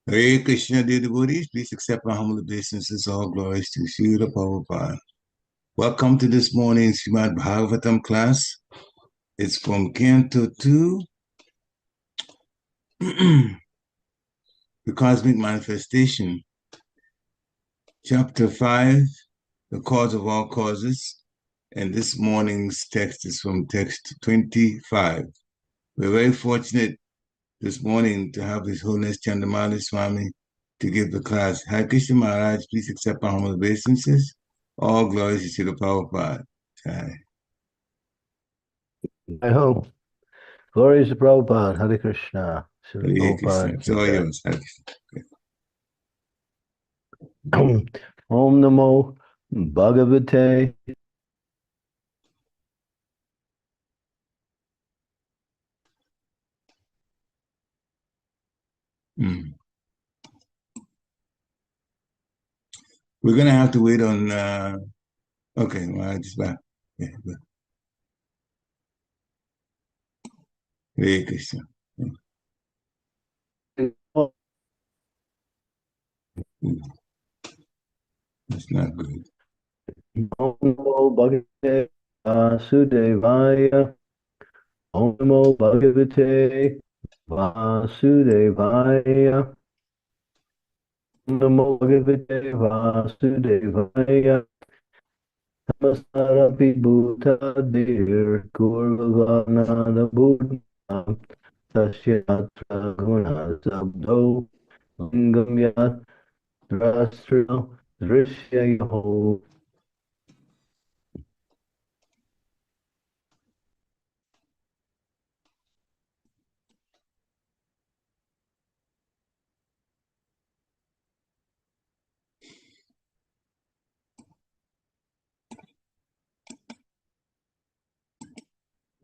Hare Krishna, dear devotees, please accept my humble obeisances. All glories to Srila Prabhupada. Welcome to this morning's Srimad-Bhagavatam class. It's from Canto 2, The Cosmic Manifestation, Chapter 5, The Cause of All Causes, and this morning's text is from text 25. We're very fortunate this morning to have His Holiness Candramauli Swami to give the class. Hare Krishna Maharaj, please accept my humble obeisances. All glories to the Prabhupada. I hope. Glories to Prabhupada. Hare Krishna. Hare Krishna. It's all yours. Hare Krishna. Om Namo Bhagavate. We're going to have to wait on, okay, well, I just back. Yeah, Hare Krishna. That's not good. Om Namo Bhagavate Vasudevaya. Om Namo Bhagavate Vasudevaya. Om Namo Bhagavate Vasudevaya. Samastara Vibhuta Dir Kurvanada Buddha Tasyatra Guna Sabdo Lingam Yat Drastra Drishyaho.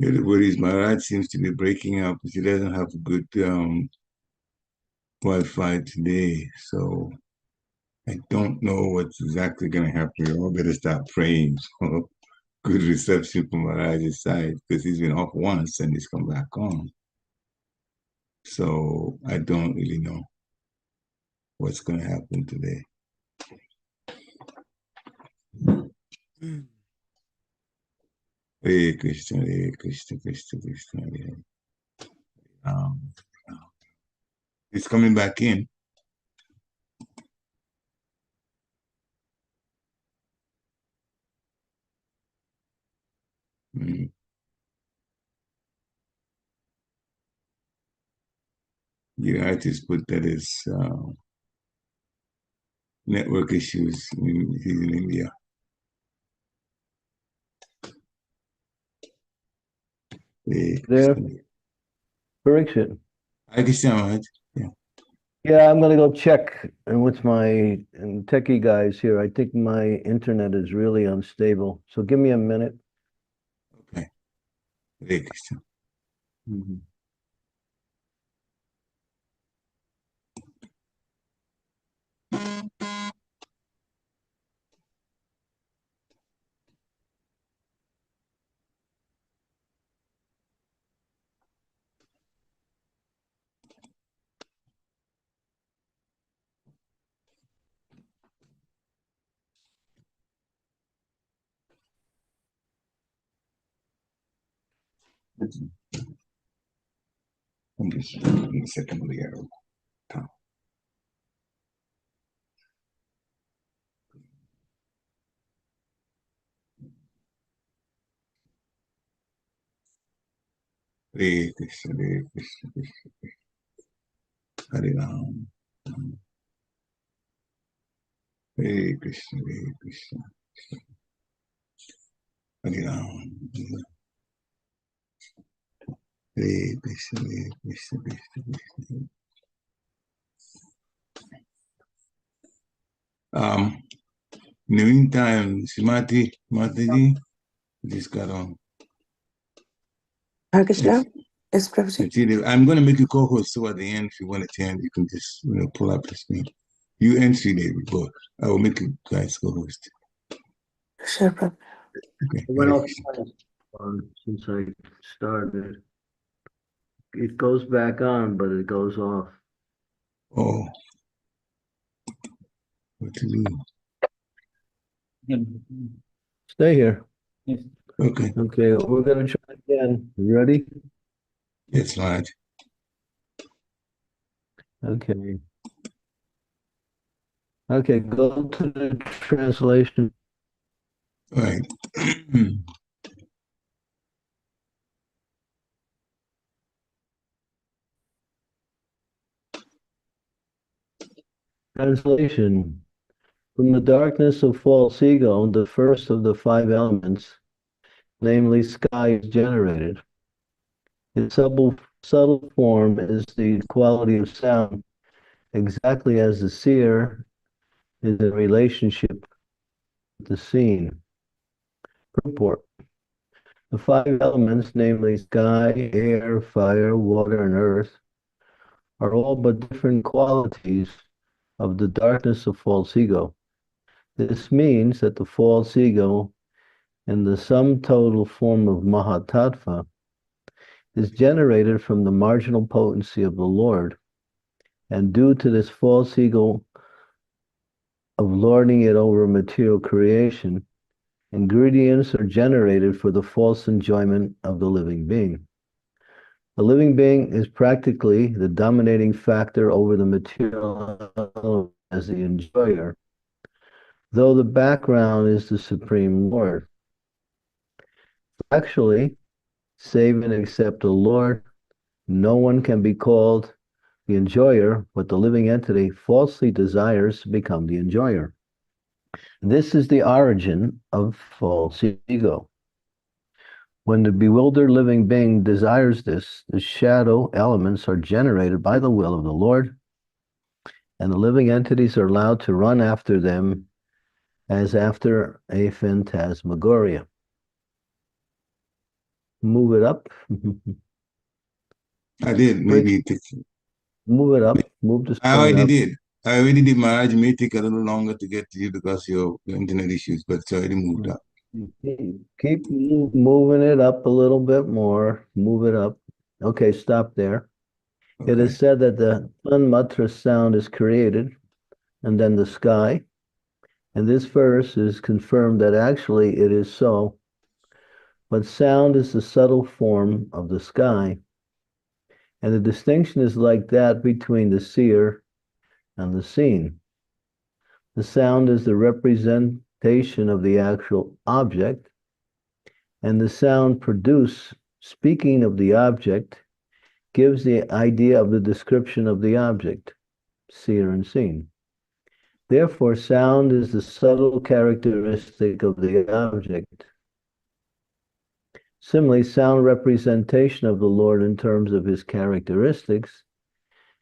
Yeah, the Buddhist Maharaj seems to be breaking up, but he doesn't have a good Wi-Fi today, so I don't know what's exactly going to happen. We all better start praying for good reception from Maharaj's side, because he's been off once and he's come back on. So I don't really know what's going to happen today. Hare Krishna, Hare Krishna, Krishna Krishna, Hare. It's coming back in. Yeah, I just put that as network issues in India. There. Correction. I can sound yeah. Yeah, I'm gonna go check with my techie guys here. I think my internet is really unstable. So give me a minute. Okay. Hare Krishna. I'm just in a second with the arrow. Hare Krishna, Hare Krishna, Krishna Krishna. Hare Ram. Hare Krishna, Hare Krishna. Hare Ram. Hare Krishna, Hare Krishna, Krishna Krishna. In the meantime, Srimati Mataji just got on. Hare Krishna. Yes, Prabhuji. I'm going to make you co-host, so at the end, if you want to attend, you can just pull up your screen. You and Sri Devi both. I will make you guys co-host. Sure, Prabhuji. Okay. I went off since I started. It goes back on, but it goes off. Oh, What to do? Stay here. Okay. Okay, we're going to try again. You ready? Yes, Maharaj. Okay. Okay, go to the translation. All right. Translation. From the darkness of false ego, the first of the five elements, namely sky, is generated. Its subtle form is the quality of sound, exactly as the seer is in relationship with the seen. Purport. The five elements, namely sky, air, fire, water, and earth, are all but different qualities of the darkness of false ego. This means that the false ego, in the sum total form of Mahatattva, is generated from the marginal potency of the Lord. And due to this false ego of lording it over material creation, ingredients are generated for the false enjoyment of the living being. The living being is practically the dominating factor over the material as the enjoyer, though the background is the Supreme Lord. Actually, save and except the Lord, no one can be called the enjoyer, but the living entity falsely desires to become the enjoyer. This is the origin of false ego. When the bewildered living being desires this, the shadow elements are generated by the will of the Lord, and the living entities are allowed to run after them as after a phantasmagoria. Move it up. I did. Maybe it took. Move it up. Move the I screen already up. did. I already did, Maharaj. It may take a little longer to get to you because of your internet issues, but it's already moved up. Keep moving it up a little bit more. Move it up. Okay, stop there. Okay. It is said that the Tanmatra sound is created, and then the sky. And this verse is confirmed that actually it is so. But sound is the subtle form of the sky. And the distinction is like that between the seer and the seen. The sound is the representation of the actual object, and the sound produced, speaking of the object, gives the idea of the description of the object, seer and seen. Therefore, sound is the subtle characteristic of the object. Similarly, sound representation of the Lord in terms of his characteristics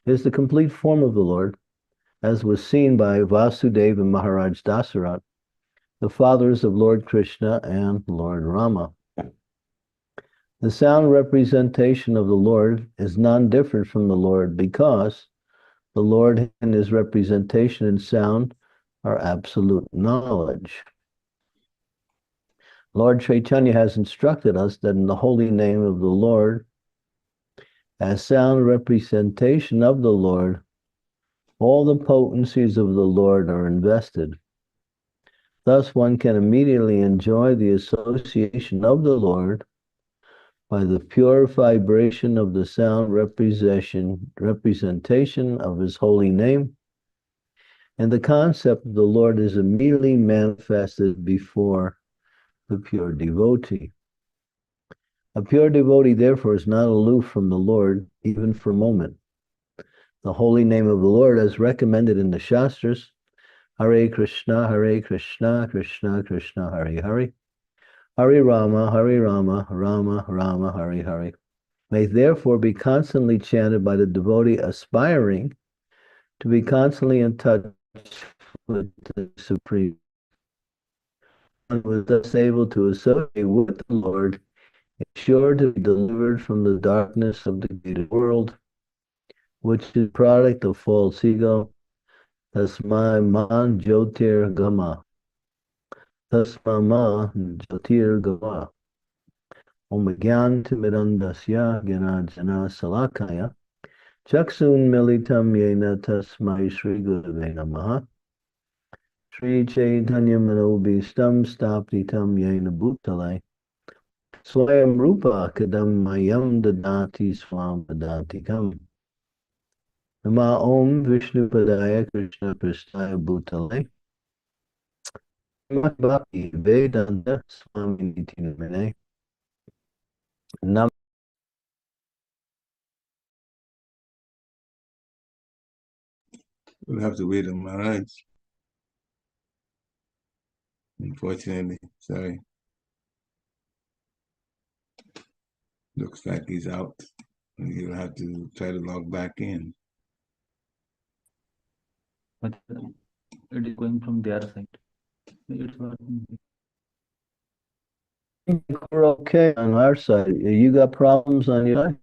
is the complete form of the Lord, as was seen by Vasudeva and Maharaj Dasarat, the fathers of Lord Krishna and Lord Rama. The sound representation of the Lord is non-different from the Lord because the Lord and his representation in sound are absolute knowledge. Lord Chaitanya has instructed us that in the holy name of the Lord, as sound representation of the Lord, all the potencies of the Lord are invested. Thus, one can immediately enjoy the association of the Lord by the pure vibration of the sound representation of his holy name, and the concept of the Lord is immediately manifested before the pure devotee. A pure devotee, therefore, is not aloof from the Lord, even for a moment. The holy name of the Lord, as recommended in the Shastras, Hare Krishna, Krishna Krishna, Hare Hare, Hare Rama, Rama Rama, Hare Hare, may therefore be constantly chanted by the devotee aspiring to be constantly in touch with the Supreme. One was thus able to associate with the Lord, sure to be delivered from the darkness of the gated world, which is product of false ego. Tasmai man jyotir gama. Tasmama jyotir gama. Om Gyantimidandasya Gyanajana Salakaya Chaksun Militam Yena Tasmai Shri Gurave Namaha. Sri Chaitanya Manobhistam Staptitam Yena Bhutale Swayam Rupa Kadam Mayam Dadati Swam Padatikam Nama Om Vishnu Padaya Krishna Prastaya Bhutale Bhakti Vedanta Swami Nitinamane Nam. We'll have to wait on Maharaj. Unfortunately, sorry. Looks like he's out. You'll have to try to log back in. But it is going from their side. It's working. We're okay on our side. You got problems on your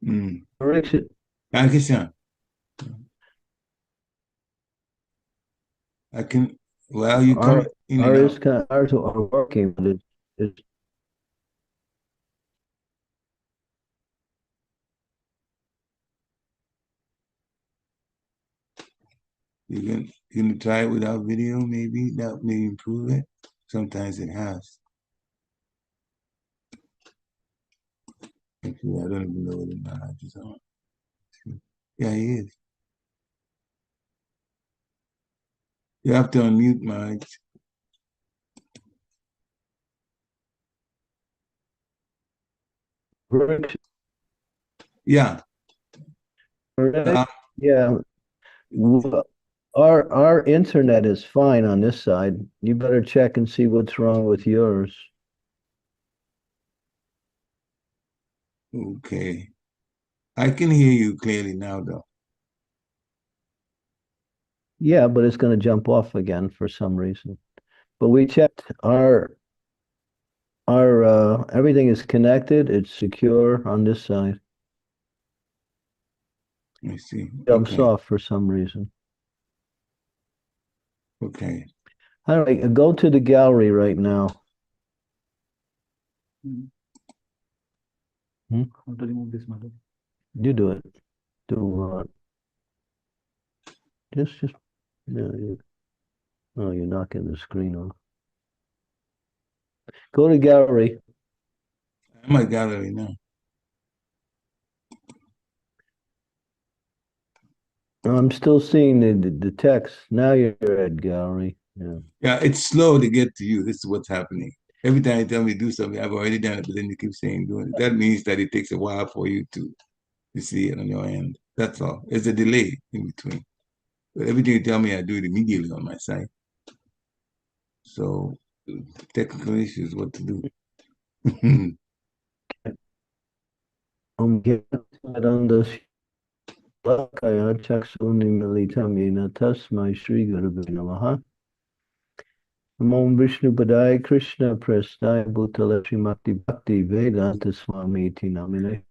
side? Richard. Pakistan. I can. Well, you come in and out. Ours are working, but it's You can try it without video. Maybe that may improve it. Sometimes it has. Actually, I don't even know whether Maharaj is on. Yeah, he is. You have to unmute Maharaj. Yeah. Yeah. Our internet is fine on this side. You better check and see what's wrong with yours. Okay. I can hear you clearly now, though. Yeah, but it's going to jump off again for some reason. But we checked our everything is connected. It's secure on this side. I see. Jumps off for some reason. Okay. All right, go to the gallery right now. How to remove this model? You do it. Just no, you're knocking the screen off. Go to gallery. I'm at gallery now. I'm still seeing the text. Now you're at gallery. Yeah, it's slow to get to you. This is what's happening. Every time you tell me to do something, I've already done it, but then you keep saying doing it. That means that it takes a while for you to see it on your end. That's all. There's a delay in between. But everything you tell me, I do it immediately on my site. So technical issues, what to do. Lakaya Chaksuni Militam Yena Tasmai Sri Gurubhe Namaha. Namo Vishnu Padaya Krishna Prastaya Bhutale Srimati Bhakti Vedanta Swami Iti Namine.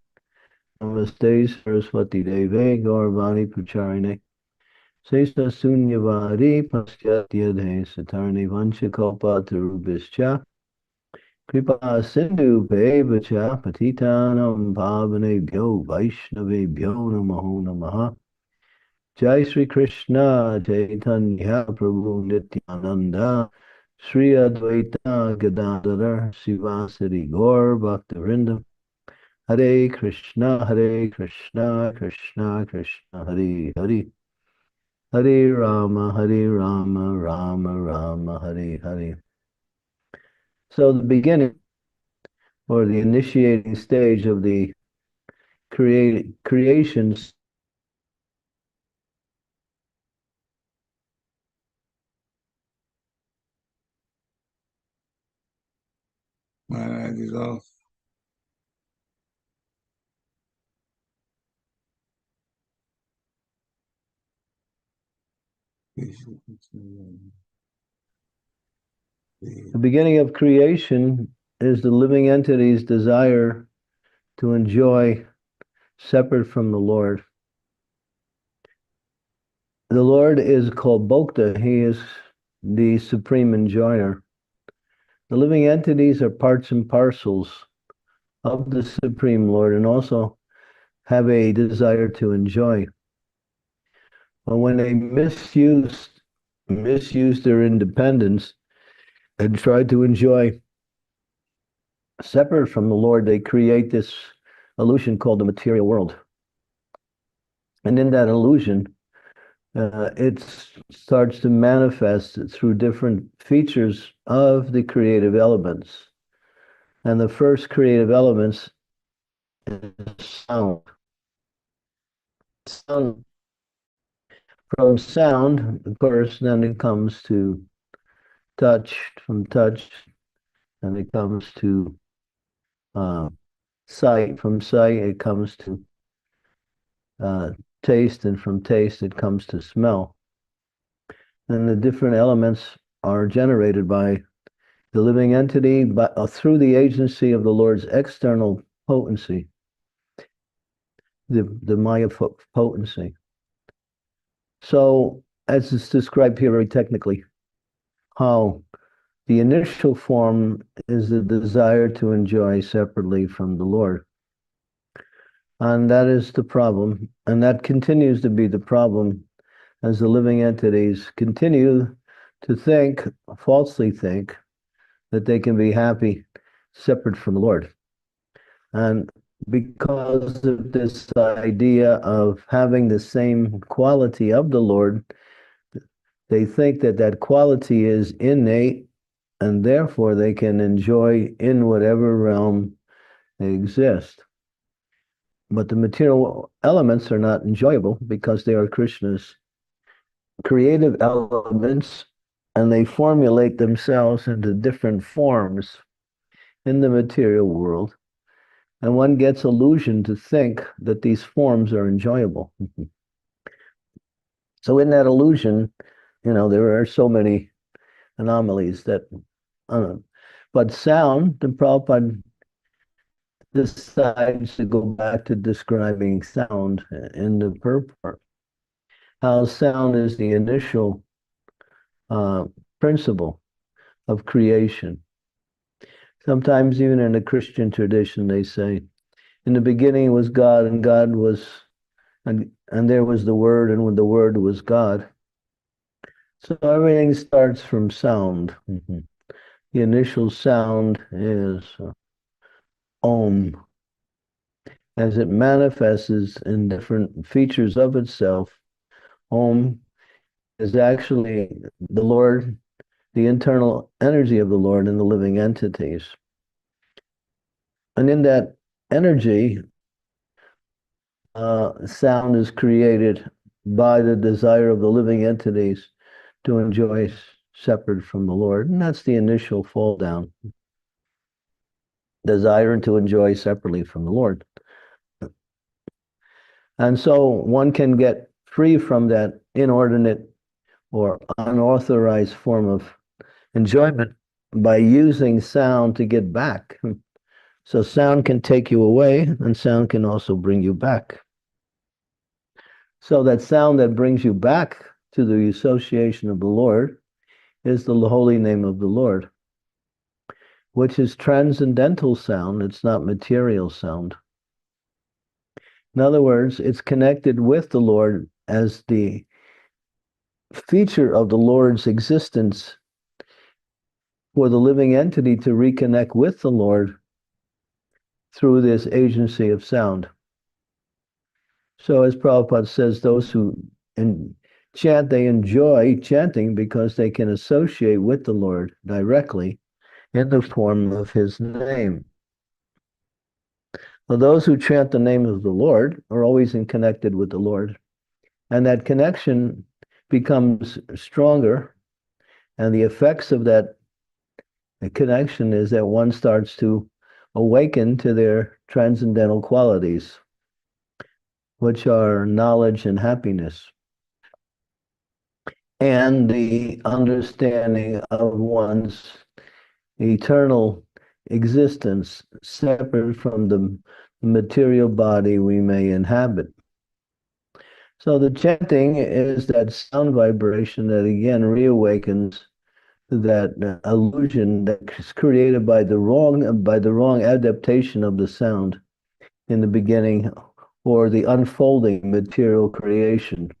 Namaste Saraswati Deve Gauravani Pracharine. Sesa Sunyavari Paschatya De Satarni Vanchakopa Tarubhischa. Kripa Sindhu Bevacha Patitanam Bhavanebhyo Vaishnavebhyo Namaho Namaha. Jai Sri Krishna Chaitanya Prabhu Nityananda Sri Advaita Gadadhar Sivasari Gaur Bhaktivinoda Hare Krishna Krishna Krishna Hare Hare Hare Rama Rama Rama Hare Hare. So the beginning or the initiating stage of the creations Maharaj is off. The beginning of creation is the living entity's desire to enjoy separate from the Lord. The Lord is called Bhokta. He is the supreme enjoyer. The living entities are parts and parcels of the Supreme Lord, and also have a desire to enjoy. But when they misuse their independence and try to enjoy separate from the Lord, they create this illusion called the material world. And in that illusion, it starts to manifest through different features of the creative elements. And the first creative elements is sound. Sound. From sound, of course, then it comes to touch. From touch, and it comes to sight. From sight, it comes to taste, and from taste, it comes to smell. And the different elements are generated by the living entity through the agency of the Lord's external potency, the Maya potency. So, as it's described here very technically, how the initial form is the desire to enjoy separately from the Lord. And that is the problem. And that continues to be the problem as the living entities continue to think, falsely think, that they can be happy separate from the Lord. And because of this idea of having the same quality of the Lord, they think that that quality is innate, and therefore they can enjoy in whatever realm they exist. But the material elements are not enjoyable because they are Krishna's creative elements, and they formulate themselves into different forms in the material world. And one gets illusion to think that these forms are enjoyable. So in that illusion, there are so many anomalies that, but sound, the Prabhupada decides to go back to describing sound in the purport. How sound is the initial principle of creation. Sometimes even in the Christian tradition, they say, in the beginning was God, and God was, and there was the Word, and when the Word was God. So everything starts from sound. Mm-hmm. The initial sound is Om. As it manifests in different features of itself, Om is actually the Lord, the internal energy of the Lord in the living entities. And in that energy, sound is created by the desire of the living entities to enjoy separate from the Lord. And that's the initial fall down. Desire to enjoy separately from the Lord. And so one can get free from that inordinate or unauthorized form of enjoyment by using sound to get back. So sound can take you away, and sound can also bring you back. So that sound that brings you back to the association of the Lord is the holy name of the Lord, which is transcendental sound. It's not material sound. In other words, it's connected with the Lord as the feature of the Lord's existence for the living entity to reconnect with the Lord through this agency of sound. So as Prabhupada says, those who chant, they enjoy chanting because they can associate with the Lord directly in the form of his name. Well, those who chant the name of the Lord are always connected with the Lord. And that connection becomes stronger. And the effects of that connection is that one starts to awaken to their transcendental qualities, which are knowledge and happiness, and the understanding of one's eternal existence separate from the material body we may inhabit. So the chanting is that sound vibration that again reawakens that illusion that's created by the wrong adaptation of the sound in the beginning, or the unfolding material creation.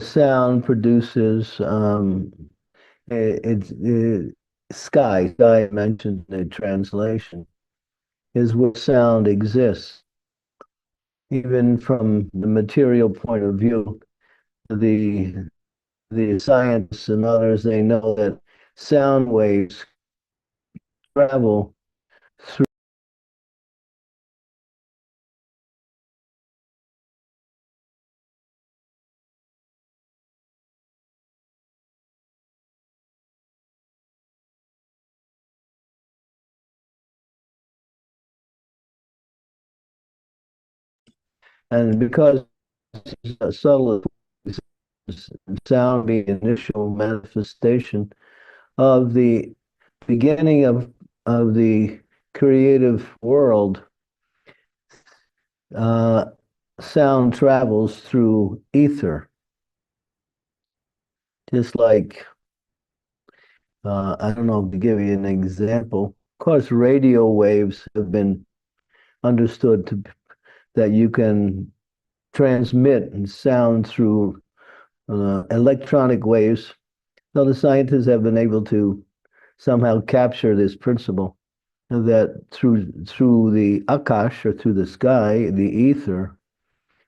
Sound produces sky. Sky I mentioned in the translation is where sound exists. Even from the material point of view, the scientists and others, they know that sound waves travel through. And because subtle sound being the initial manifestation of the beginning of the creative world, sound travels through ether. Just like, I don't know, to give you an example, of course, radio waves have been understood that you can transmit sound through electronic waves. So the scientists have been able to somehow capture this principle that through the akash, or through the sky, the ether,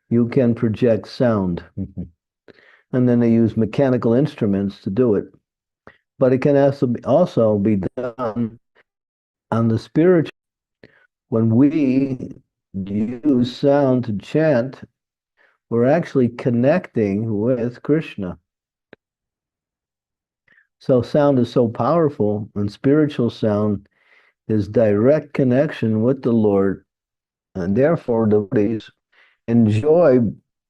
you can project sound. And then they use mechanical instruments to do it. But it can also be done on the spiritual. When we use sound to chant, we're actually connecting with Krishna. So sound is so powerful, and spiritual sound is direct connection with the Lord, and therefore devotees enjoy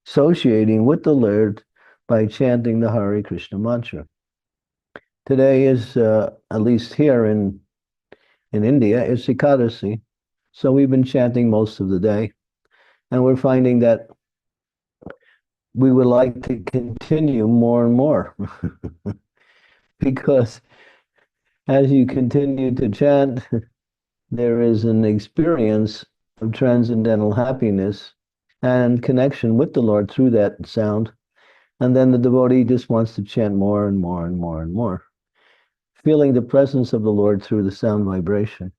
associating with the Lord by chanting the Hare Krishna mantra. Today is, at least here in India, is ISKCON. So we've been chanting most of the day, and we're finding that we would like to continue more and more. Because as you continue to chant, there is an experience of transcendental happiness and connection with the Lord through that sound. And then the devotee just wants to chant more and more and more and more, feeling the presence of the Lord through the sound vibration.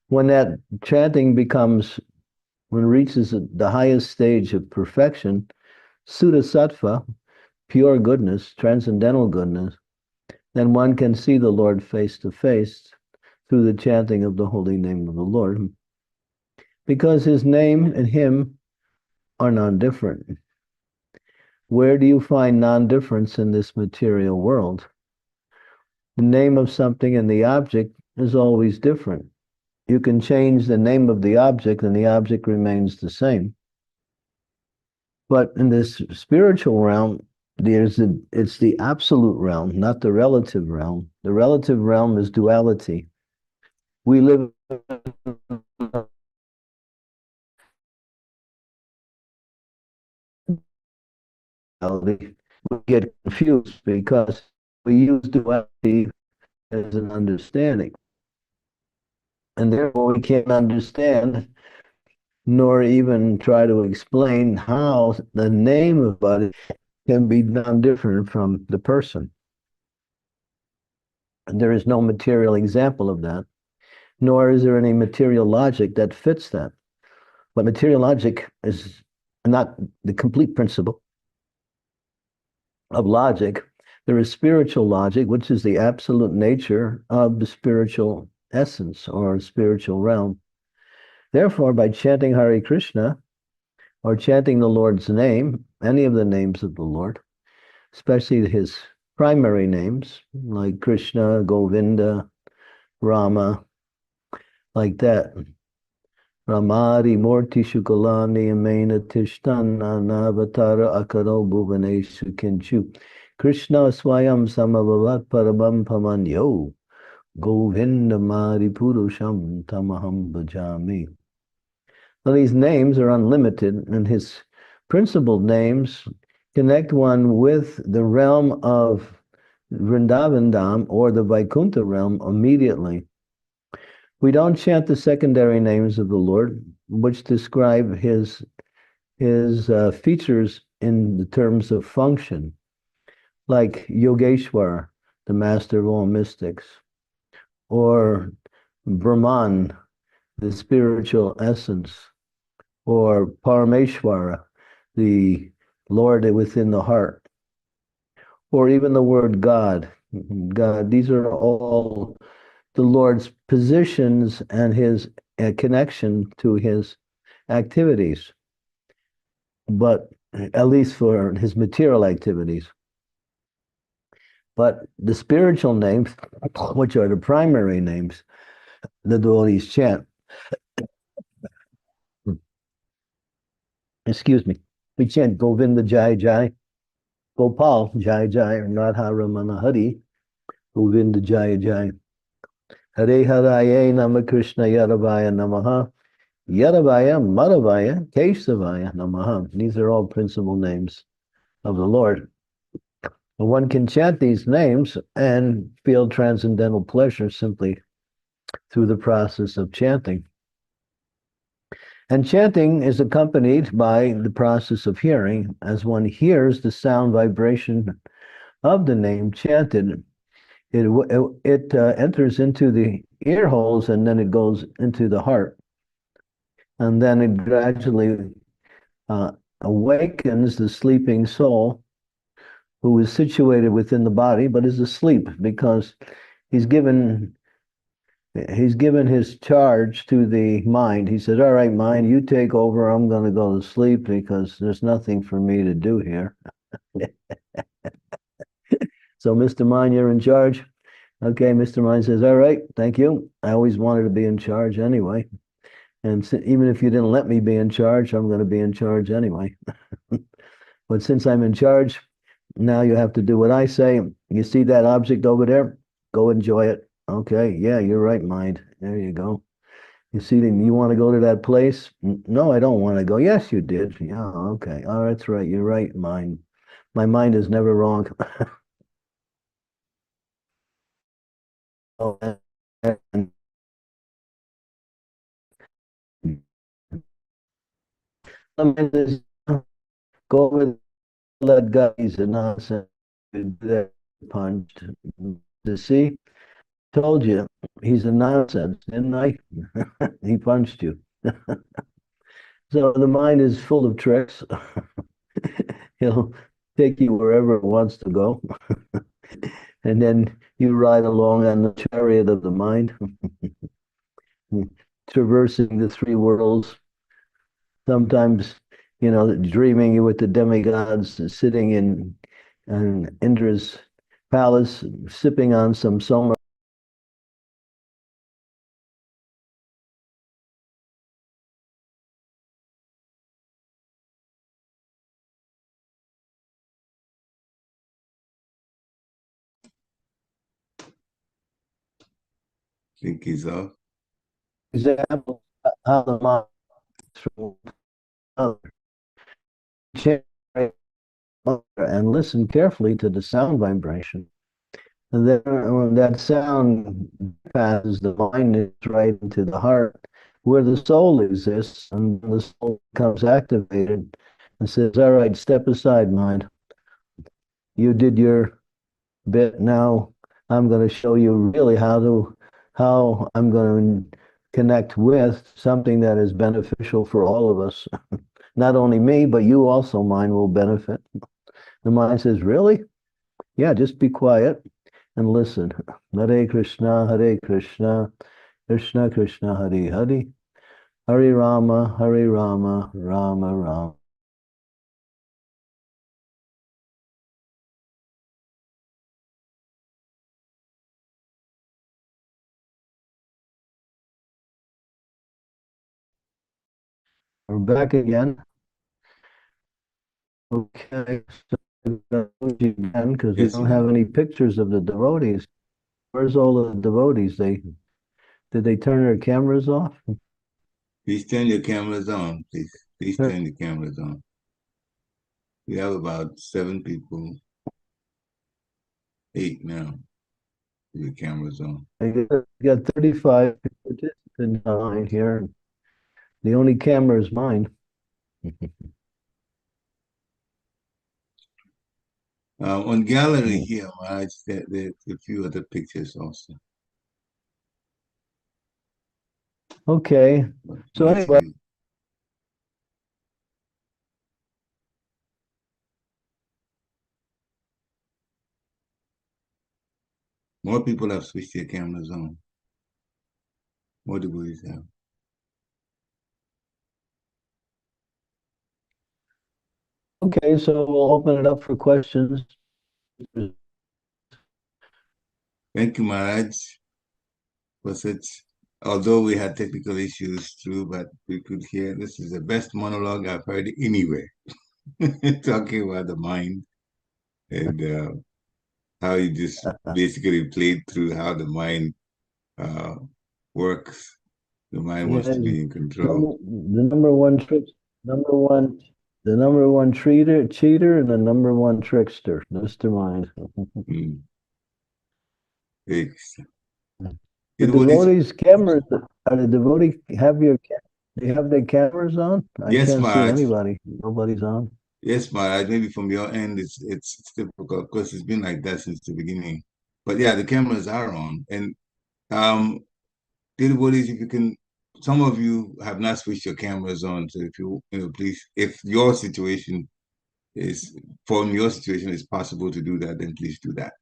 When that chanting reaches the highest stage of perfection, Suddha Sattva, pure goodness, transcendental goodness, then one can see the Lord face to face through the chanting of the holy name of the Lord, because his name and him are non-different. Where do you find non-difference in this material world? The name of something and the object is always different. You can change the name of the object and the object remains the same. But in this spiritual realm, it's the absolute realm, not the relative realm. The relative realm is duality. We live we get confused because we use duality as an understanding. And therefore we can't understand nor even try to explain how the name of body can be non-different from the person. And there is no material example of that, nor is there any material logic that fits that. But material logic is not the complete principle of logic. There is spiritual logic, which is the absolute nature of the spiritual essence or spiritual realm. Therefore, by chanting Hare Krishna or chanting the Lord's name, any of the names of the Lord, especially his primary names like Krishna, Govinda, Rama, like that. Ramari Morti Shukalani Amena Tishtana Navatara Akaro Bhuvaneshu Kinchu. Krishna Swayam Samabhavat Parabam Pamanyo. Govinda Mari Purusham Tamaham Bhajami. Now, these names are unlimited, and his principal names connect one with the realm of Vrindavan Dham or the Vaikuntha realm immediately. We don't chant the secondary names of the Lord, which describe his features in the terms of function, like Yogeshwar, the master of all mystics, or Brahman, the spiritual essence, or Parameshwara, the Lord within the heart, or even the word God. God, these are all the Lord's positions and his connection to his activities, but at least for his material activities. But the spiritual names, which are the primary names, the devotees chant. Excuse me. We chant Govinda Jai Jai, Gopal Jai Jai, Radha Ramana Hari, Govinda Jai Jai. Hare Haraye Nama Krishna Yadavaya Namaha, Yadavaya Madhavaya Kesavaya Namaha. These are all principal names of the Lord. And one can chant these names and feel transcendental pleasure simply through the process of chanting. And chanting is accompanied by the process of hearing. As one hears the sound vibration of the name chanted, it enters into the ear holes and then it goes into the heart. And then it gradually awakens the sleeping soul, who is situated within the body but is asleep because he's given his charge to the mind. He said, all right, mind, you take over. I'm going to go to sleep because there's nothing for me to do here. So, Mr. Mind, you're in charge. Okay, Mr. Mind says, all right, thank you. I always wanted to be in charge anyway. And even if you didn't let me be in charge, I'm going to be in charge anyway. But since I'm in charge, now you have to do what I say. You see that object over there? Go enjoy it. Okay, yeah, you're right, mind. There you go. You see, you want to go to that place? No, I don't want to go. Yes, you did. Yeah, okay. Oh, that's right. You're right, mind. My mind is never wrong. Oh, and go over that guy. He's a nonsense. That punched. To see, told you he's a nonsense, didn't I? He punched you. So the mind is full of tricks. He'll take you wherever it wants to go. And then you ride along on the chariot of the mind, traversing the three worlds. Sometimes, dreaming with the demigods sitting in Indra's palace, sipping on some soma. Think he's off. Example how the mind from and listen carefully to the sound vibration. And then when that sound passes the mind, it's right into the heart where the soul exists, and the soul becomes activated and says, all right, step aside, mind. You did your bit. Now I'm going to show you really how I'm going to connect with something that is beneficial for all of us. Not only me, but you also, mind, will benefit. The mind says, really? Yeah, just be quiet and listen. Hare Krishna, Krishna Krishna, Hare Hare, Hare Rama, Rama Rama. We're back again. Okay, so again, because we don't have any pictures of the devotees. Where's all the devotees? Did they turn their cameras off? Please turn your cameras on, please. Please turn the cameras on. We have about 7 people, 8 now. The cameras on. I got 35 participants. Mine here. The only camera is mine. On gallery here, Maharaj, there's a few other pictures also. Okay. So anyway, more people have switched their cameras on. More devotees have. okay, so we'll open it up for questions. Thank you, Maharaj, for such. Although we had technical issues too, but we could hear. This is the best monologue I've heard anywhere. Talking about the mind and how you just basically played through how the mind works. The mind wants to be in control. The number one cheater, and the number one trickster, Mr. Mind. Thanks. The devotees' cameras, are the devotees they have their cameras on? I Yes, can't see Maharaj. anybody. Nobody's on. Yes, Maharaj. Maybe from your end, it's difficult. Of course, it's been like that since the beginning. But yeah, the cameras are on. And dear devotees, if you can, some of you have not switched your cameras on. So if you please, if your situation is, from your situation, is possible to do that, then please do that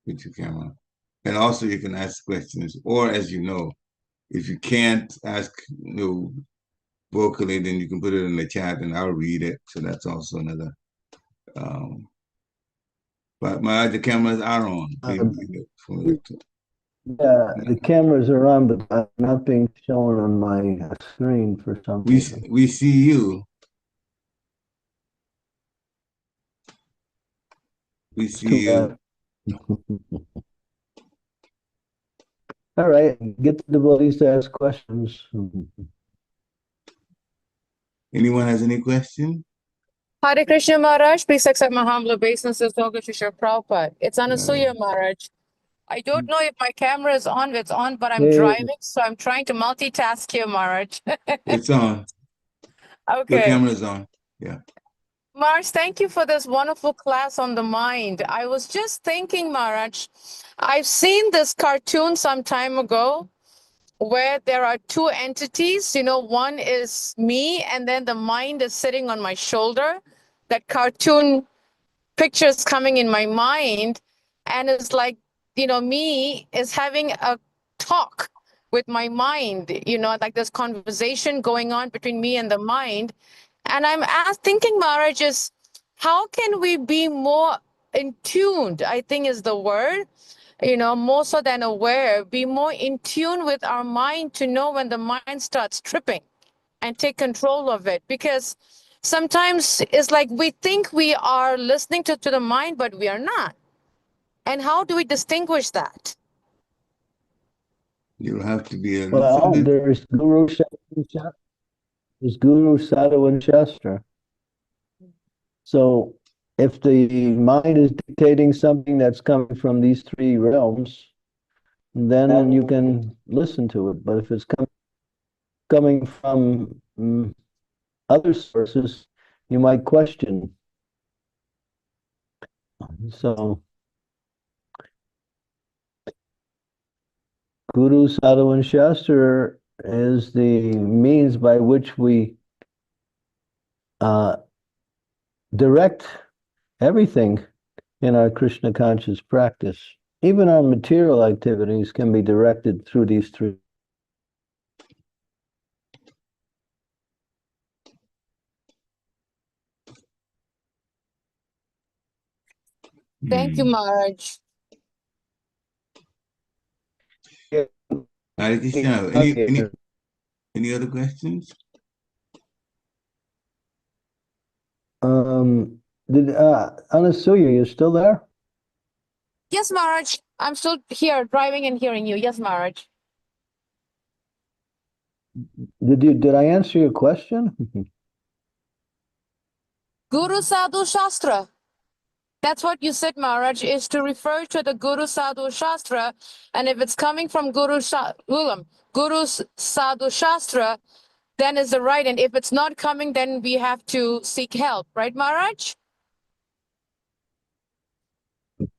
with your camera. And also you can ask questions, or as you know, if you can't ask vocally, then you can put it in the chat and I'll read it. So that's also another. But the cameras are on. Yeah, the cameras are on, but I'm not being shown on my screen for some reason. We see you. We see you. All right, get the devotees to ask questions. Anyone has any question? Hare Krishna Maharaj, please accept my humble obeisances to Shri Prabhupada. It's Anasuya Maharaj. I don't know if my camera is on, it's on, but I'm driving, so I'm trying to multitask here, Maharaj. It's on. Okay. Your camera's on. Yeah. Maharaj, thank you for this wonderful class on the mind. I was just thinking, Maharaj, I've seen this cartoon some time ago where there are two entities. One is me, and then the mind is sitting on my shoulder. That cartoon picture is coming in my mind, and it's like, me is having a talk with my mind, like this conversation going on between me and the mind. And I'm thinking, Maharaj, is how can we be more in tuned, I think is the word, more so than aware, be more in tune with our mind to know when the mind starts tripping and take control of it. Because sometimes it's like we think we are listening to the mind, but we are not. And how do we distinguish that? You'll have to be a well, there's Guru Sadhu and Shastra. So if the mind is dictating something that's coming from these three realms, then you can listen to it. But if it's coming from other sources, you might question. So Guru, Sadhu, and Shastra is the means by which we direct everything in our Krishna conscious practice. Even our material activities can be directed through these three. Thank you, Maharaj. Hare Krishna. Any other questions? Anasuya, you still there? Yes, Maharaj. I'm still here, driving and hearing you. Yes, Maharaj. Did I answer your question? Guru Sadhu Shastra. That's what you said, Maharaj, is to refer to the Guru Sadhu Shastra. And if it's coming from Guru Sadhu Shastra, then is the right. And if it's not coming, then we have to seek help. Right, Maharaj?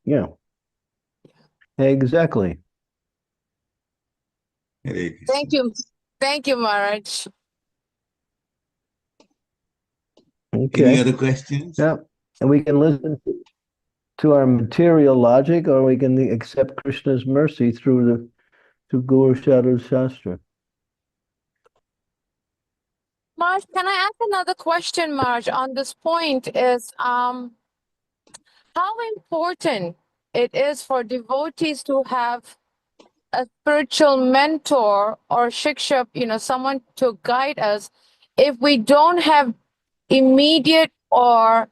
Yeah. Exactly. Thank you. Thank you, Maharaj. Okay. Any other questions? Yeah. And we can listen to our material logic, or we can accept Krishna's mercy through Guru Sadhu Shastra. Marge, can I ask another question, Marge, on this point is how important it is for devotees to have a spiritual mentor or shiksha, someone to guide us if we don't have immediate or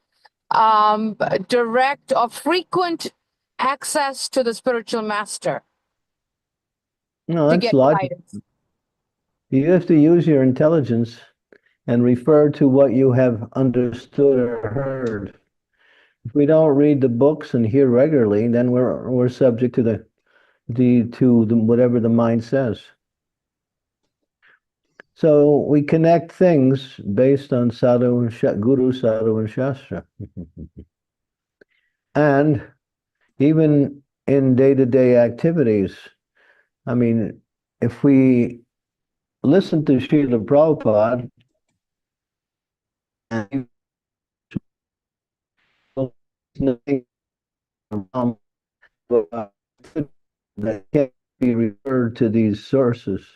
direct or frequent access to the spiritual master No, to that's get logic. guidance. You have to use your intelligence and refer to what you have understood or heard. If we don't read the books and hear regularly, then we're subject to whatever the mind says. So we connect things based on Guru, Sadhu, and Shastra. And even in day-to-day activities, I mean, if we listen to Srila Prabhupada, and that can't be referred to these sources.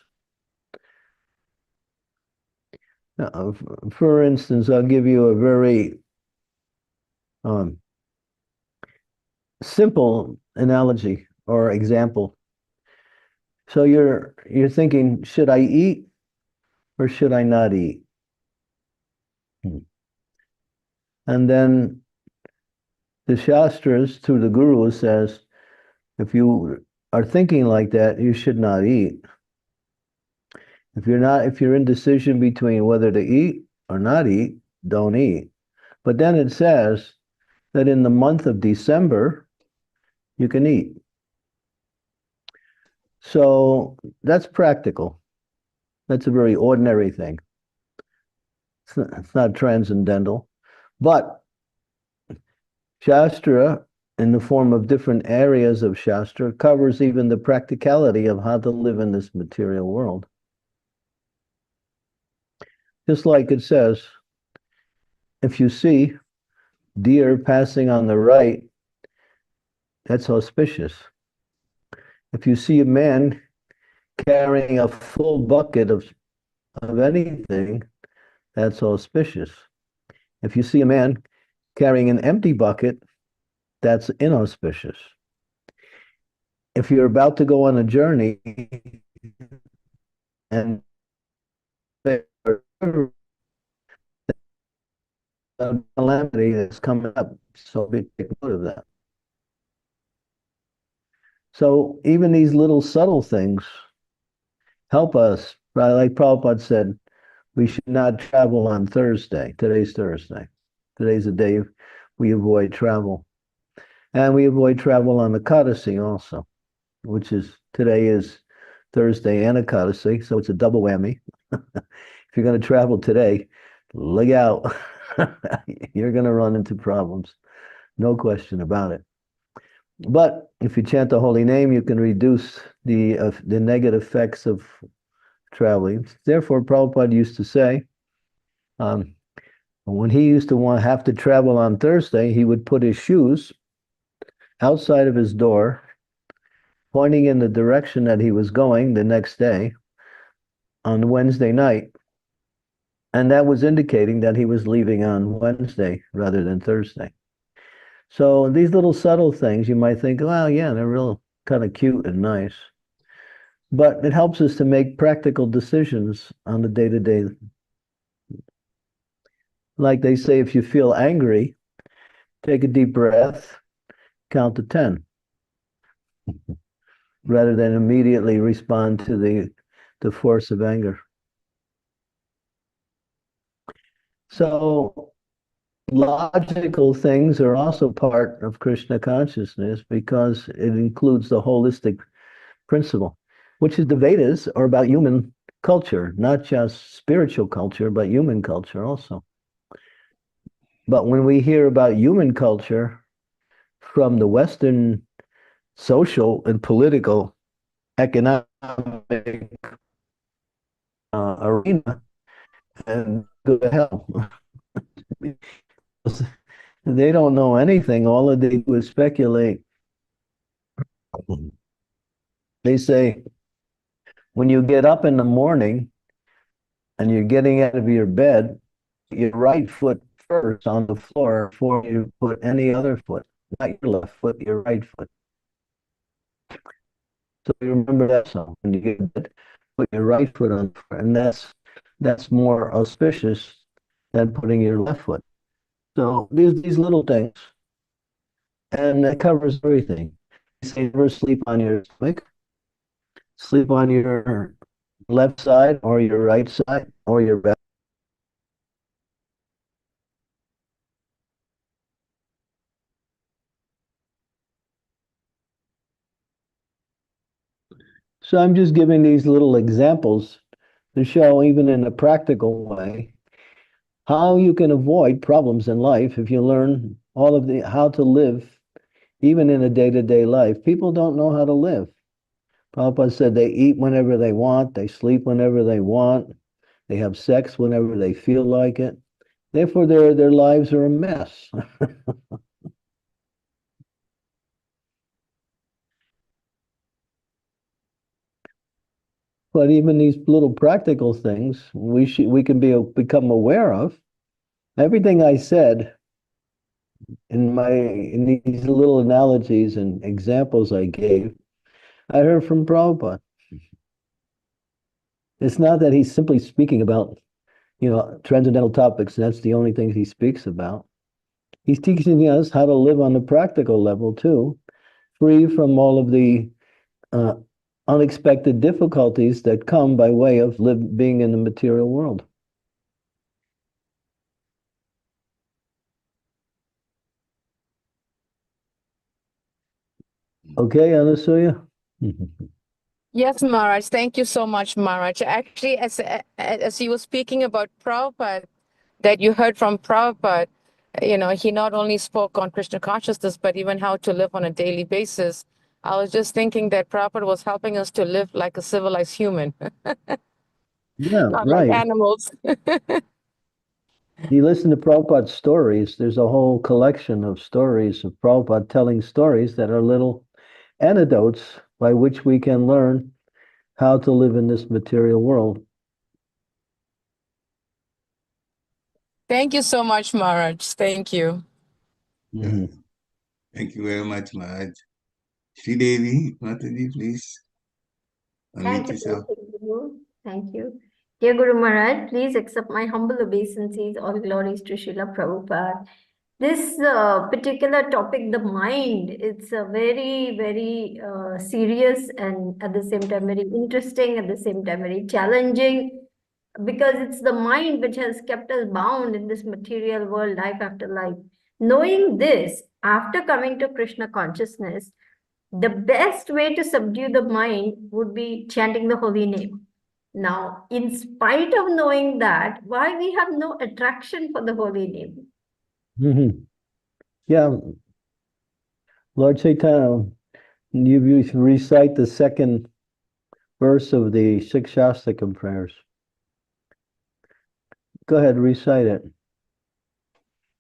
For instance, I'll give you a very simple analogy or example. So you're thinking, should I eat or should I not eat? And then the Shastras, through the Guru, says, if you are thinking like that, you should not eat. If you're in decision between whether to eat or not eat, don't eat. But then it says that in the month of December, you can eat. So that's practical. That's a very ordinary thing. It's not transcendental. But Shastra, in the form of different areas of Shastra, covers even the practicality of how to live in this material world. Just like it says, if you see deer passing on the right, that's auspicious. If you see a man carrying a full bucket of anything, that's auspicious. If you see a man carrying an empty bucket, that's inauspicious. If you're about to go on a journey and a calamity that's coming up, so we take note of that. So even these little subtle things help us. Like Prabhupada said, we should not travel on Thursday. Today's Thursday. Today's the day we avoid travel. And we avoid travel on Ekadasi also, which is, today is Thursday and Ekadasi, so it's a double whammy. If you're going to travel today, look out. You're going to run into problems. No question about it. But if you chant the holy name, you can reduce the negative effects of traveling. Therefore, Prabhupada used to say, when he used to have to travel on Thursday, he would put his shoes outside of his door, pointing in the direction that he was going the next day on Wednesday night. And that was indicating that he was leaving on Wednesday rather than Thursday. So these little subtle things, you might think, well, yeah, they're real kind of cute and nice. But it helps us to make practical decisions on the day-to-day. Like they say, if you feel angry, take a deep breath, count to 10, rather than immediately respond to the force of anger. So logical things are also part of Krishna consciousness because it includes the holistic principle, which is the Vedas are about human culture, not just spiritual culture, but human culture also. But when we hear about human culture from the Western social and political, economic arena, and go to hell. They don't know anything. All they do is speculate. They say, when you get up in the morning and you're getting out of your bed, your right foot first on the floor before you put any other foot, not your left foot, your right foot. So you remember that song. When you get in bed, put your right foot on, and that's more auspicious than putting your left foot. So these little things, and that covers everything. You say never sleep on your stomach, sleep on your left side or your right side or your back. So I'm just giving these little examples to show, even in a practical way, how you can avoid problems in life if you learn all of the how to live, even in a day-to-day life. People don't know how to live. Prabhupada said they eat whenever they want, they sleep whenever they want, they have sex whenever they feel like it. Therefore, their lives are a mess. But even these little practical things, we can become aware of. Everything I said in these little analogies and examples I gave, I heard from Prabhupada. It's not that he's simply speaking about, transcendental topics, and that's the only things he speaks about. He's teaching us how to live on the practical level too, free from all of the unexpected difficulties that come by way of being in the material world. Okay, Anasuya? Yes, Maharaj. Thank you so much, Maharaj. Actually, as you were speaking about Prabhupada, that you heard from Prabhupada, he not only spoke on Krishna consciousness, but even how to live on a daily basis. I was just thinking that Prabhupada was helping us to live like a civilized human, Yeah, not right. like animals. You listen to Prabhupada's stories, there's a whole collection of stories of Prabhupada telling stories that are little anecdotes by which we can learn how to live in this material world. Thank you so much, Maharaj. Thank you. Yeah. Thank you very much, Maharaj. Sri Devi, Mataji, please unmute yourself. Thank you. Dear Guru Maharaj, please accept my humble obeisances. All glories to Srila Prabhupada. This particular topic, the mind, it's a very, very serious and at the same time very interesting, at the same time very challenging, because it's the mind which has kept us bound in this material world, life after life. Knowing this, after coming to Krishna consciousness, the best way to subdue the mind would be chanting the holy name. Now, in spite of knowing that, why we have no attraction for the holy name? Yeah, Lord Chaitanya, you recite the second verse of the six Shastakam prayers. Go ahead, recite it.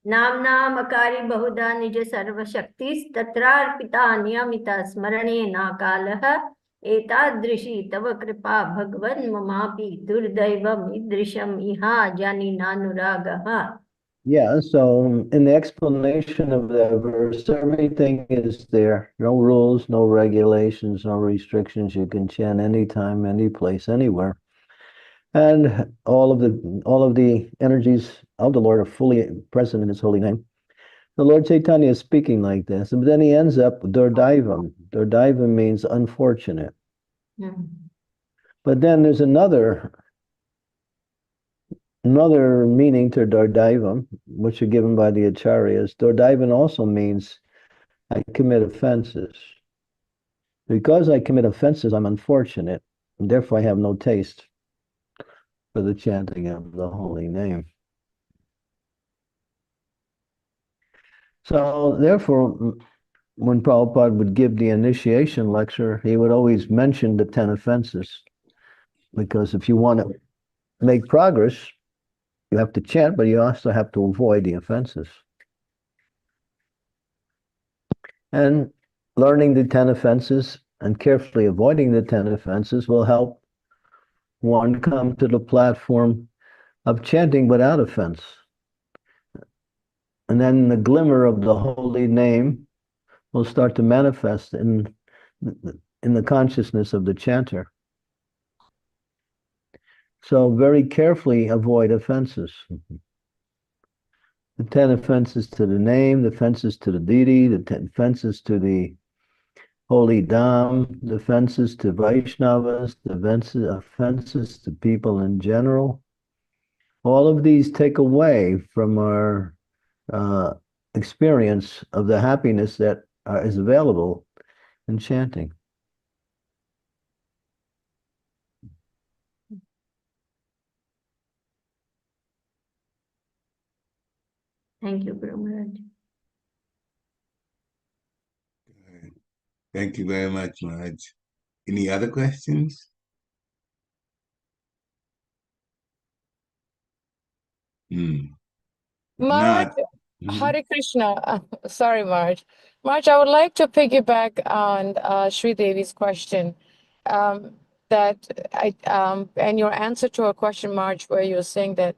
Nam Akari Bahuda Nija Sarva Shaktis Tatrarpita Niyamita Smarane Nakalaha Etadrishi Tava Kripa Bhagwan Mamapi Durdaivam Idrisham Iha Jani Nanuragaha. Yeah, so in the explanation of that verse, everything is there. No rules, no regulations, no restrictions. You can chant anytime, any place, anywhere. And all of the energies of the Lord are fully present in His holy name. The Lord Chaitanya is speaking like this, but then he ends up Durdaivam. Durdaivam means unfortunate. But then there's another another meaning to Dardaivam, which are given by the Acharyas. Dardaivam also means I commit offenses. Because I commit offenses, I'm unfortunate, and therefore I have no taste for the chanting of the holy name. So therefore, when Prabhupada would give the initiation lecture, he would always mention the 10 offenses. Because if you want to make progress, you have to chant, but you also have to avoid the offenses. And learning the 10 offenses and carefully avoiding the 10 offenses will help one come to the platform of chanting without offense. And then the glimmer of the holy name will start to manifest in the consciousness of the chanter. So very carefully avoid offenses. The 10 offenses to the name, the offenses to the deity, the 10 offenses to the holy Dham, the offenses to Vaishnavas, the offenses to people in general. All of these take away from our experience of the happiness that is available in chanting. Thank you, Guru Maharaj. Thank you very much, Maharaj. Any other questions? Maharaj, Hare Krishna. Sorry, Maharaj. Maharaj, I would like to piggyback on Sri Devi's question. And your answer to a question, Maharaj, where you're saying that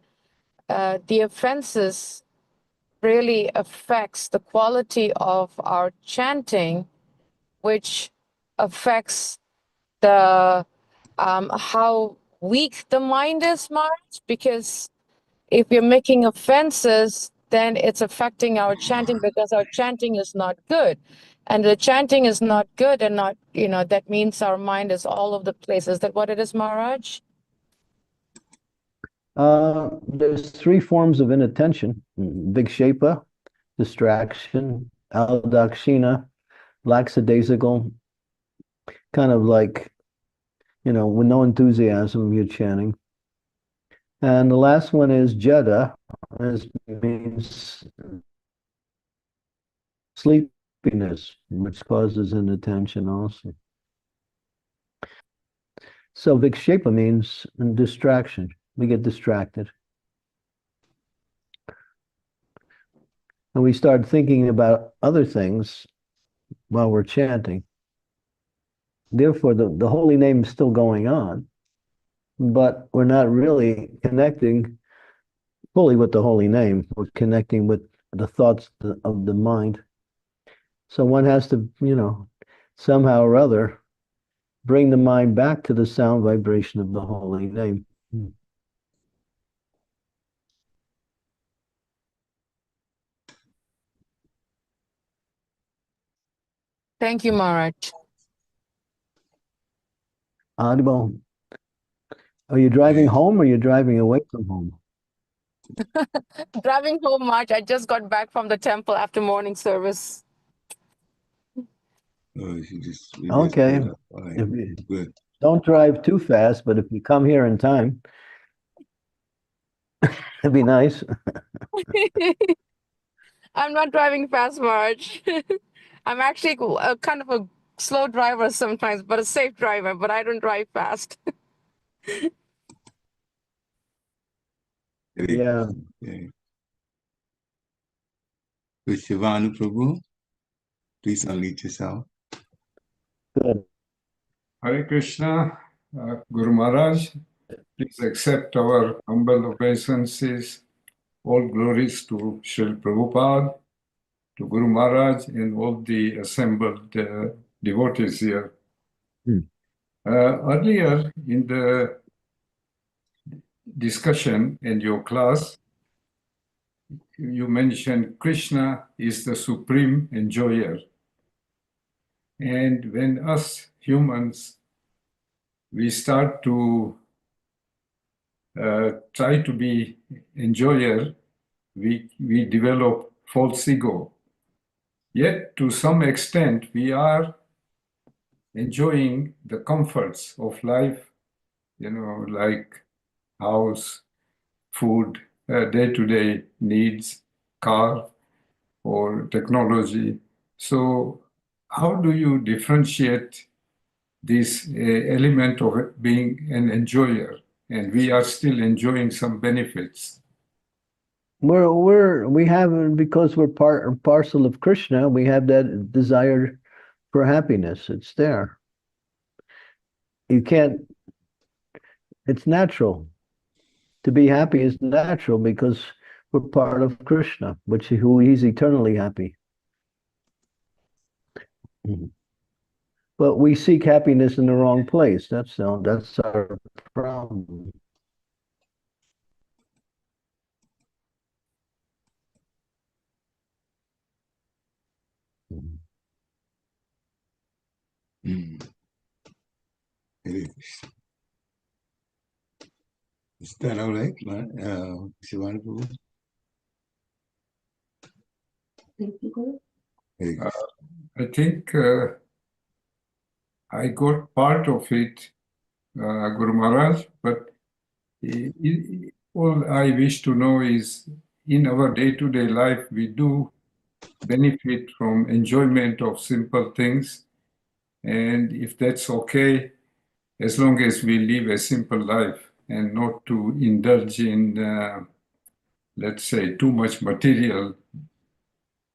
the offenses really affects the quality of our chanting, which affects the how weak the mind is, Maharaj, because if you're making offenses, then it's affecting our chanting because our chanting is not good. And the chanting is not good and not, that means our mind is all over the place. Is that what it is, Maharaj? There's 3 forms of inattention: vikshepa, distraction; aldakshina, lackadaisical, kind of like, with no enthusiasm, you're chanting. And the last one is jada, which means sleepiness, which causes inattention also. So vikshepa means distraction. We get distracted. And we start thinking about other things while we're chanting. Therefore, the holy name is still going on, but we're not really connecting fully with the holy name. We're connecting with the thoughts of the mind. So one has to, somehow or other, bring the mind back to the sound vibration of the holy name. Thank you, Maharaj. Audible. Are you driving home or are you driving away from home? Driving home, Maharaj. I just got back from the temple after morning service. Okay. Good. Don't drive too fast, but if you come here in time, it'd be nice. I'm not driving fast, Maharaj. I'm actually kind of a slow driver sometimes, but a safe driver, but I don't drive fast. Yeah. Shivanu Prabhu, please unmute yourself. Good. Hare Krishna, Guru Maharaj, please accept our humble obeisances. All glories to Srila Prabhupada, to Guru Maharaj, and all the assembled devotees here. Earlier in the discussion in your class, you mentioned Krishna is the supreme enjoyer. And when us humans, we start to try to be enjoyer, we develop false ego. Yet, to some extent, we are enjoying the comforts of life, like house, food, day-to-day needs, car, or technology. So how do you differentiate this element of being an enjoyer? And we are still enjoying some benefits. We have, because we're part and parcel of Krishna, we have that desire for happiness. It's there. You can't, it's natural. To be happy is natural because we're part of Krishna, who he's eternally happy. But we seek happiness in the wrong place. That's our problem. Is that all right, Shivanpu? I think I got part of it, Guru Maharaj, but all I wish to know is in our day-to-day life, we do benefit from enjoyment of simple things. And if that's okay, as long as we live a simple life and not to indulge in, let's say, too much material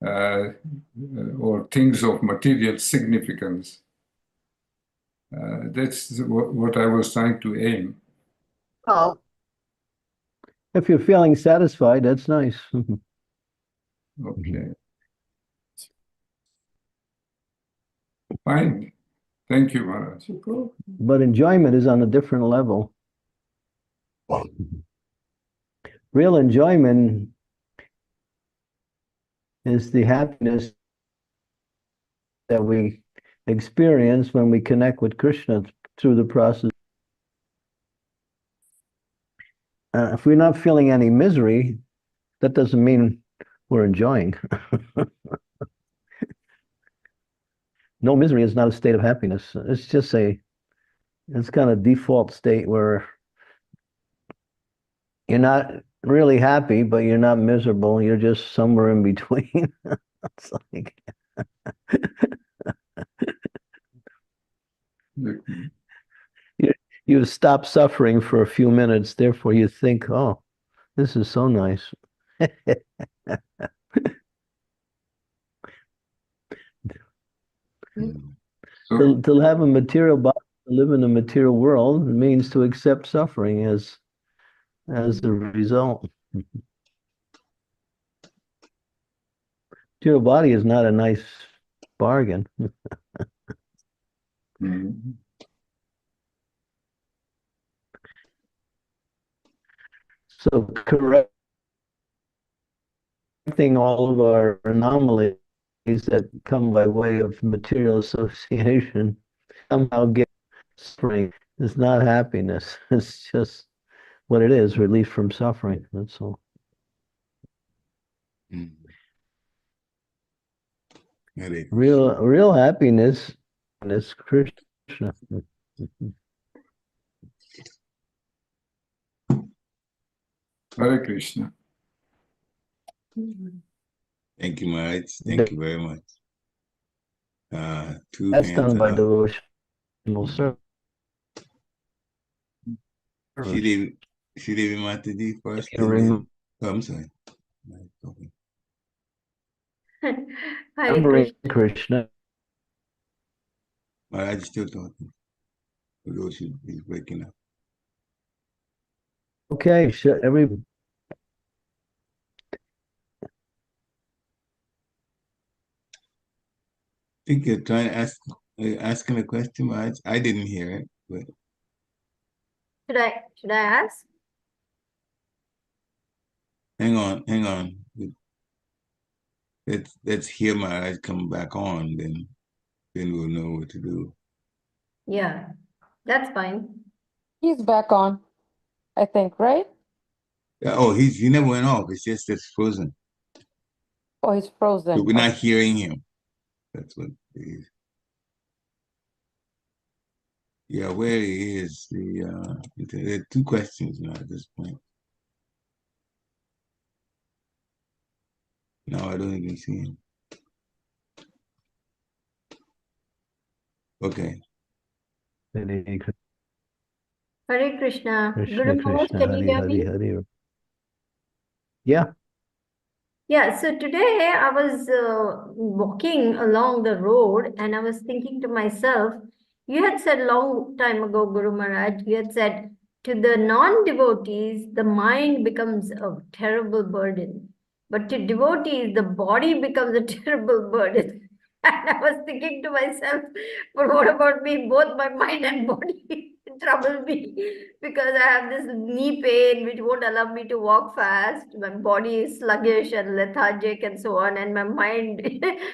or things of material significance. That's what I was trying to aim. Oh, if you're feeling satisfied, that's nice. Okay. Fine. Thank you, Maharaj. But enjoyment is on a different level. Real enjoyment is the happiness that we experience when we connect with Krishna through the process. If we're not feeling any misery, that doesn't mean we're enjoying. No misery is not a state of happiness. It's just it's kind of default state where you're not really happy, but you're not miserable. You're just somewhere in between. It's like you stop suffering for a few minutes, therefore you think, oh, this is so nice. To have a material body, to live in a material world, means to accept suffering as the result. Material body is not a nice bargain. So correcting all of our anomalies that come by way of material association somehow get suffering. It's not happiness. It's just what it is, relief from suffering. That's all. Real happiness is Krishna. Hare Krishna. Thank you, Maharaj. Thank you very much. That's done by devotional service. Shri Mataji first. I'm sorry. Hare Krishna. Maharaj still talking. He's breaking up. Okay, so I think you're trying to asking a question, Maharaj. I didn't hear it. But... Should I ask? Hang on. Let's hear Maharaj come back on, then we'll know what to do. Yeah, that's fine. He's back on. I think, right? Yeah, oh, he never went off. It's just it's frozen. Oh, he's frozen. So we're not hearing him. That's what it is. Yeah, where he is, there are two questions now at this point. No, I don't even see him. Okay. Hare Hare Krishna. Guru Krishna, Maharaj, Krishna, can you Hare hear Hare me? Hare. Yeah. Yeah, so today I was walking along the road and I was thinking to myself, you had said long time ago, Guru Maharaj, you had said to the non-devotees, the mind becomes a terrible burden. But to devotees, the body becomes a terrible burden. And I was thinking to myself, but what about me? Both my mind and body trouble me because I have this knee pain which won't allow me to walk fast. My body is sluggish and lethargic and so on, and my mind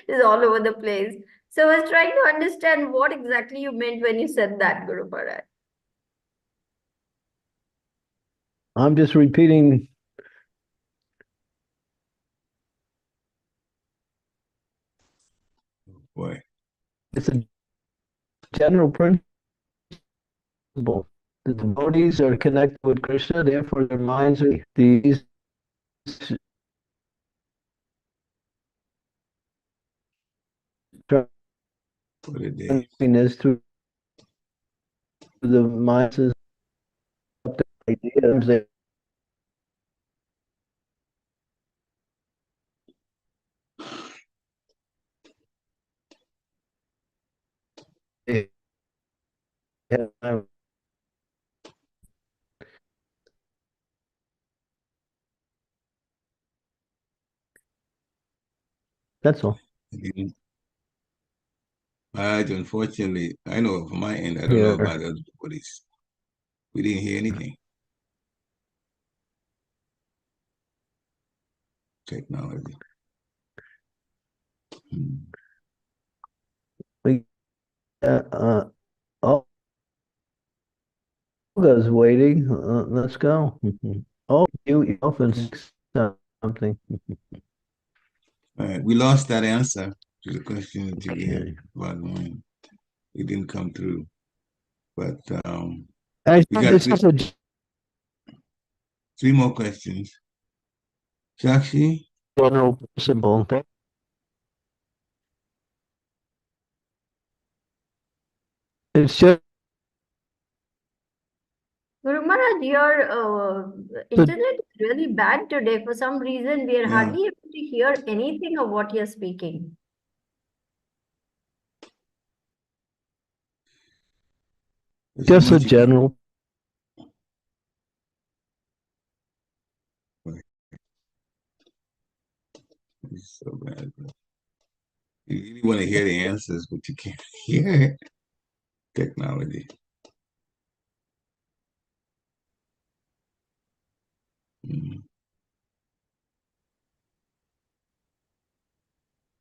is all over the place. So I was trying to understand what exactly you meant when you said that, Guru Maharaj. I'm just repeating. Boy. It's a general principle. The devotees are connected with Krishna, therefore their minds are these. Happiness through the minds of the ideas that they have. That's all. Unfortunately, I know from my end, I don't know about other devotees. We didn't hear anything. Technology. Olga's waiting. Let's go. Oh, you often something. All right, we lost that answer to the question that you gave about mine. It didn't come through, but we got three more questions. Shakshi? General principle. It's just Guru Maharaj, your internet is really bad today. For some reason, we are hardly able to hear anything of what you're speaking. just a general. It's so bad. You really want to hear the answers, but you can't hear it. Technology.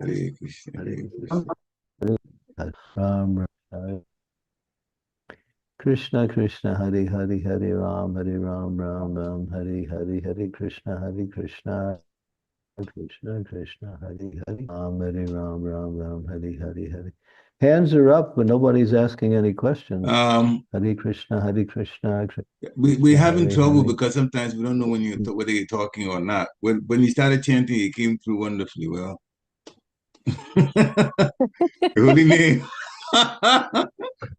Hare Krishna. Hare Krishna. Krishna Krishna Hare Hare Hare Ram Ram Ram Hare Hare Hare Krishna Krishna Krishna Krishna Hare Hare Ram Ram Hare Hare. Hands are up, but nobody's asking any questions. Hare Krishna. We're having trouble because sometimes we don't know whether you're talking or not. When you started chanting, it came through wonderfully well. Holy name.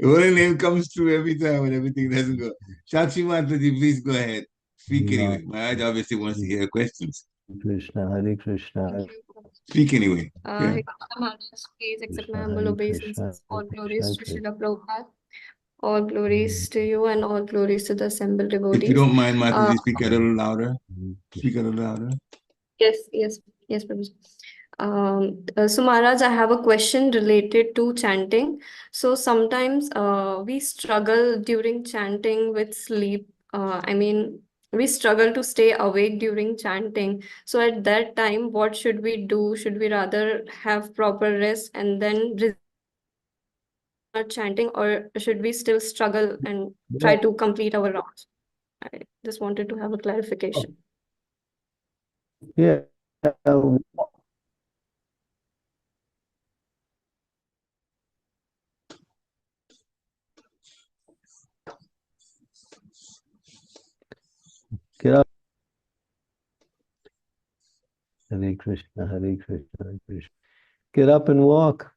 Holy name comes through every time and everything doesn't go. Shakshi Mataji, please go ahead. Speak anyway. Maharaja obviously wants to hear questions. Krishna, Hare Krishna. Speak anyway. Hare Krishna Maharaj, please accept my humble obeisances. All glories to Srila Prabhupada. All glories to you and all glories to the assembled devotees. If you don't mind, Mataji, speak a little louder. Speak a little louder. Yes, Prabhuji. So Maharaj, I have a question related to chanting. So sometimes we struggle during chanting with sleep. We struggle to stay awake during chanting. So at that time, what should we do? Should we rather have proper rest and then chanting, or should we still struggle and try to complete our rounds? I just wanted to have a clarification. Yeah. Get up. Hare Krishna, Hare Krishna, Hare Krishna. Get up and walk.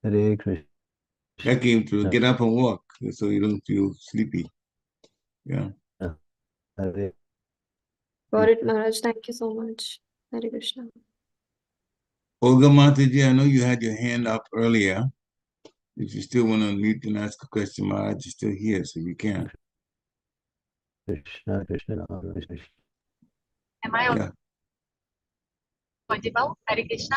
Hare Krishna. That came through. Get up and walk so you don't feel sleepy. Yeah. Hare. Got it, Maharaj. Thank you so much. Hare Krishna. Olga Mataji, I know you had your hand up earlier. If you still want to unmute and ask a question, Maharaj is still here, so you can. Krishna, Krishna, Krishna. Am I audible? Hare Krishna.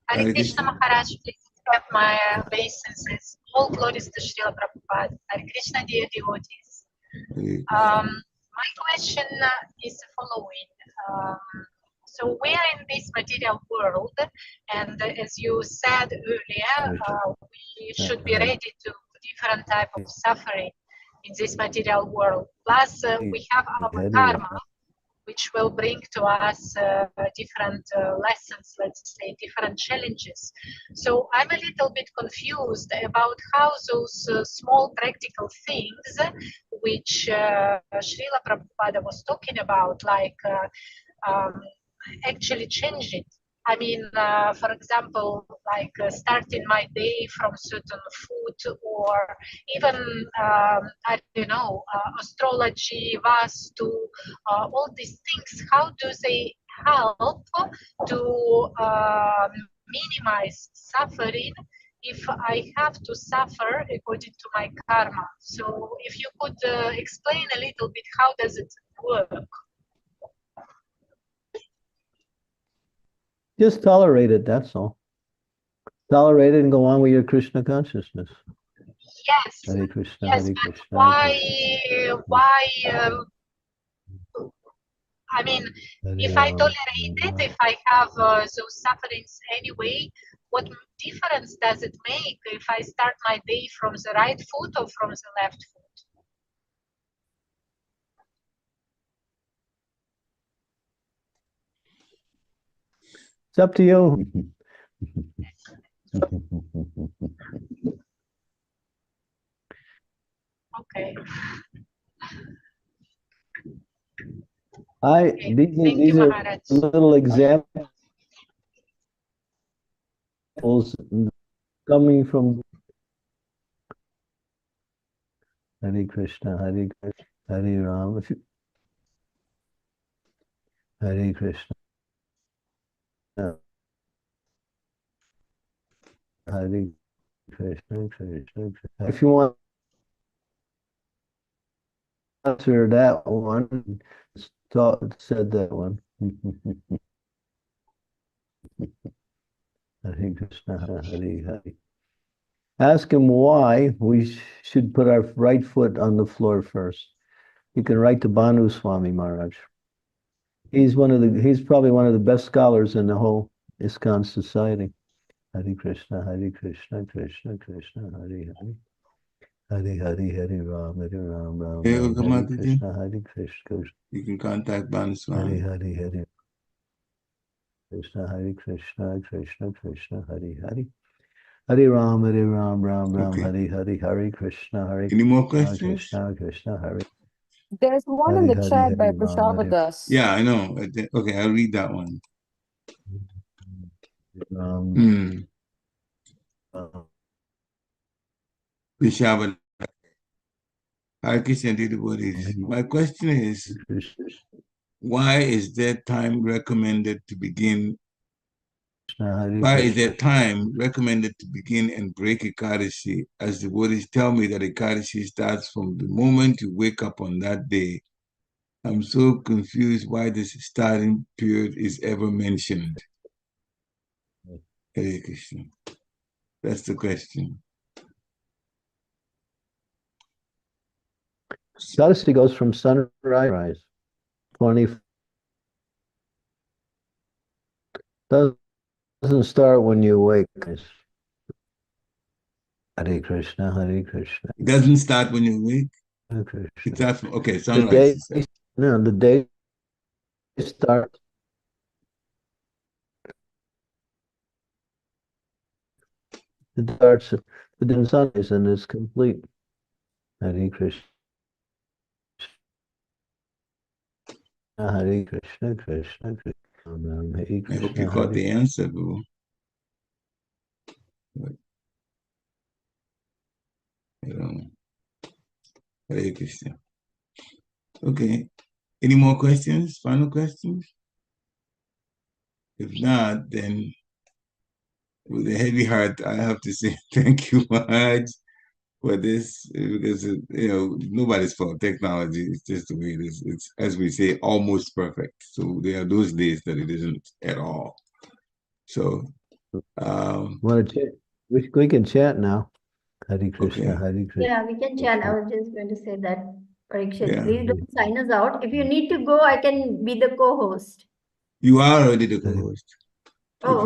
Hare Krishna Maharaj, please accept my obeisances. All glories to Srila Prabhupada. Hare Krishna, dear devotees. My question is the following. So we are in this material world, and as you said earlier, we should be ready to different type of suffering in this material world. Plus, we have our karma, which will bring to us different lessons, let's say, different challenges. So I'm a little bit confused about how those small practical things, which Srila Prabhupada was talking about, like actually change it. I mean, for example, like starting my day from certain food, or even, I don't know, astrology, vastu, all these things, how do they help to minimize suffering if I have to suffer according to my karma? So if you could explain a little bit, how does it work? Just tolerate it, that's all. Tolerate it and go on with your Krishna consciousness. Yes. Hare Krishna, yes, Hare but Krishna. why, I mean, if I tolerate it, if I have those sufferings anyway, what difference does it make if I start my day from the right foot or from the left foot? It's up to you. Okay. These are little examples coming from Hare Krishna, Hare Krishna, Hare Rama, Hare Krishna, Hare Krishna, Krishna, Krishna. If you want to answer that one, said that one. Hare Krishna, Hare Hare. Ask him why we should put our right foot on the floor first. You can write to Bhanu Swami Maharaj. He's probably one of the best scholars in the whole ISKCON society. Hare Krishna, Hare Krishna, Krishna Krishna, Hare Hare. Hare Hare, Hare Ram, Ram, Hare Krishna, Hare Krishna. You can contact Bhanu Swami. Hare Hare, Hare Krishna, Hare Krishna, Krishna Krishna, Hare Hare. Hare Ram, Ram, Okay. Hare Hare, Hare Krishna, Hare Any more questions? Krishna, Krishna, Hare. There's one in the chat by Prashabadas. Yeah, I know. Okay, I'll read that one. Vishabad. Hare Krishna, devotees. My question is, why is there time recommended to begin? Why is there time recommended to begin and break Ekadashi, as devotees tell me that Ekadashi starts from the moment you wake up on that day? I'm so confused why this starting period is ever mentioned. Hare Krishna. That's the question. Ekadashi goes from sunrise. 20. Doesn't start when you wake. Hare Krishna, Hare Krishna. It doesn't start when you wake. Hare It Krishna. starts from, okay, The sunrise. day, You said. no, the day starts. It starts within sunrise and is complete. Hare Krishna. Hare Krishna, Krishna Krishna. Hare I Krishna. hope you caught the answer, boo. I don't know. Hare Krishna. Okay. Any more questions? Final questions? If not, then with a heavy heart, I have to say thank you, Maharaj, for this, because, nobody's fault. Technology is just the way it is. It's, as we say, almost perfect. So there are those days that it isn't at all. So, Want to chat? We can chat now. Hare Krishna, okay. Hare Krishna. Yeah, we can chat. I was just going to say that, Parikshit, Yeah. please don't sign us out. If you need to go, I can be the co-host. You are already the co-host. Oh, If you